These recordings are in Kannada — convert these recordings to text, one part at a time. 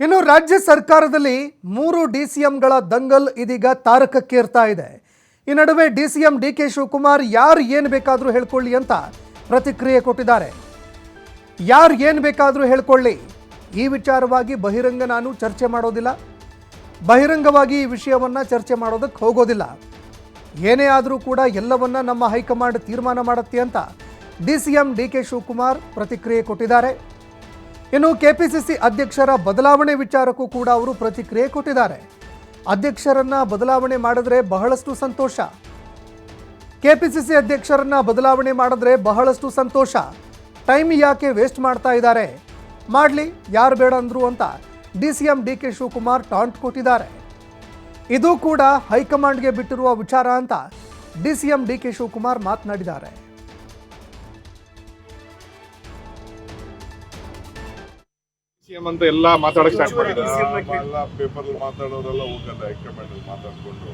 ಇನ್ನು ರಾಜ್ಯ ಸರ್ಕಾರದಲ್ಲಿ 3 ಡಿಸಿಎಂಗಳ ದಂಗಲ್ ಇದೀಗ ತಾರಕಕ್ಕೇರ್ತಾ ಇದೆ. ಈ ನಡುವೆ ಡಿಸಿಎಂ ಡಿಕೆ ಶಿವಕುಮಾರ್ ಯಾರು ಏನು ಬೇಕಾದರೂ ಹೇಳ್ಕೊಳ್ಳಿ ಅಂತ ಪ್ರತಿಕ್ರಿಯೆ ಕೊಟ್ಟಿದ್ದಾರೆ. ಯಾರು ಏನು ಬೇಕಾದರೂ ಹೇಳ್ಕೊಳ್ಳಿ, ಈ ವಿಚಾರವಾಗಿ ಬಹಿರಂಗ ನಾನು ಚರ್ಚೆ ಮಾಡೋದಿಲ್ಲ, ಬಹಿರಂಗವಾಗಿ ಈ ವಿಷಯವನ್ನು ಚರ್ಚೆ ಮಾಡೋದಕ್ಕೆ ಹೋಗೋದಿಲ್ಲ, ಏನೇ ಆದರೂ ಕೂಡ ಎಲ್ಲವನ್ನ ನಮ್ಮ ಹೈಕಮಾಂಡ್ ತೀರ್ಮಾನ ಮಾಡುತ್ತೆ ಅಂತ ಡಿಸಿಎಂ ಡಿಕೆ ಶಿವಕುಮಾರ್ ಪ್ರತಿಕ್ರಿಯೆ ಕೊಟ್ಟಿದ್ದಾರೆ. ಇನ್ನು ಕೆಪಿಸಿಸಿ ಅಧ್ಯಕ್ಷರ ಬದಲಾವಣೆ ವಿಚಾರಕ್ಕೂ ಕೂಡ ಅವರು ಪ್ರತಿಕ್ರಿಯೆ ಕೊಟ್ಟಿದ್ದಾರೆ. ಅಧ್ಯಕ್ಷರನ್ನ ಬದಲಾವಣೆ ಮಾಡಿದ್ರೆ ಬಹಳಷ್ಟು ಸಂತೋಷ, ಕೆಪಿಸಿಸಿ ಅಧ್ಯಕ್ಷರನ್ನ ಬದಲಾವಣೆ ಮಾಡಿದ್ರೆ ಬಹಳಷ್ಟು ಸಂತೋಷ, ಟೈಮ್ ಯಾಕೆ ವೇಸ್ಟ್ ಮಾಡ್ತಾ ಇದ್ದಾರೆ, ಮಾಡಲಿ ಯಾರು ಬೇಡ ಅಂದ್ರು ಅಂತ ಡಿಸಿಎಂ ಡಿಕೆ ಶಿವಕುಮಾರ್ ಟಾಂಟ್ ಕೊಟ್ಟಿದ್ದಾರೆ. ಇದು ಕೂಡ ಹೈಕಮಾಂಡ್ಗೆ ಬಿಟ್ಟಿರುವ ವಿಚಾರ ಅಂತ ಡಿಸಿಎಂ ಡಿಕೆ ಶಿವಕುಮಾರ್ ಮಾತನಾಡಿದ್ದಾರೆ. ಸಿಎಂ ಅಂತ ಎಲ್ಲ ಮಾತಾಡಕ್ಕೆ ಸ್ಟಾರ್ಟ್ ಮಾಡಿದ್ದಾರೆ. ಎಲ್ಲ ಪೇಪರ್ ಮಾತಾಡೋರೆಲ್ಲ ಹೋಗಲ್ಲ, ಹೈಕಮಾಂಡ್ ಮಾತಾಡ್ಕೊಂಡು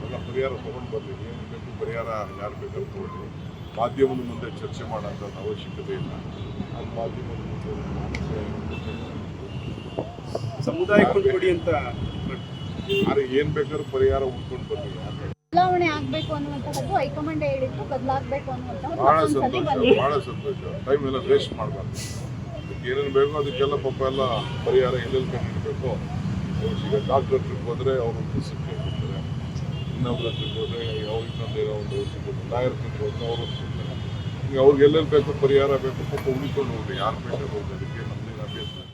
ಎಲ್ಲ ಪರಿಹಾರ ತಗೊಂಡು ಬರ್ಲಿ, ಏನು ಬೇಕು ಪರಿಹಾರ ಯಾರು ಬೇಕಾದ್ರೂ ತಗೊಳ್ಳಿ, ಮಾಧ್ಯಮದ ಮುಂದೆ ಚರ್ಚೆ ಮಾಡೋಂಥ ಅವಶ್ಯಕತೆ ಇಲ್ಲ. ಅದು ಮಾಧ್ಯಮದ ಮುಂದೆ ಸಮುದಾಯಕ್ಕೆ ಕೊಡಿ ಅಂತ ಯಾರು ಏನು ಬೇಕಾದ್ರೂ ಪರಿಹಾರ ಹುಡ್ಕೊಂಡು ಬರ್ಲಿ. ಬದಲಾವಣೆ ಆಗಬೇಕು ಅನ್ನುವಂಥದ್ದು ಹೈಕಮಾಂಡ್ ಹೇಳಿದ್ದು, ಬದಲಾಗಬೇಕು ಅನ್ನುವಂಥದ್ದು ಭಾಳ ಸಂತೋಷ. ಟೈಮ್ ಎಲ್ಲ ವೇಸ್ಟ್ ಮಾಡಬಾರ್ದು. ಏನೇನು ಬೇಕೋ ಅದಕ್ಕೆಲ್ಲ ಪಾಪ ಎಲ್ಲ ಪರಿಹಾರ ಎಲ್ಲೆಲ್ಲಿ ಕಂಡಿಡಬೇಕು. ಈಗ ಡಾಕ್ಟರ್ ಹತ್ರಕ್ಕೆ ಹೋದರೆ ಅವರು ಡಿಸಿಪ್ಲಿನ್ ಕೊಡ್ತಾರೆ, ಇನ್ನೊಬ್ರ ಹತ್ರಕ್ಕೆ ಹೋದರೆ ಅವ್ರು ಇನ್ನೊಂದೇನೋ ಒಂದು ಔಷಧಿ ಕೊಡ್ತಾರೆ, ಲಾಯರ್ ಹತ್ರಕ್ಕೆ ಹೋದ್ರೆ ಅವರು ಕೊಡ್ತಾರೆ. ಈಗ ಅವ್ರಿಗೆ ಎಲ್ಲೆಲ್ಲಿ ಬೇಕೋ ಪರಿಹಾರ ಬೇಕು, ಪಾಪ ಉಳಿಕೊಂಡು ಹೋಗ್ಲಿ, ಯಾರು ಬೇಕಾದ್ರೂ ಹೋಗಿ, ಅದಕ್ಕೆ ನಮ್ಮದೇನು ಅಭ್ಯಂತರ.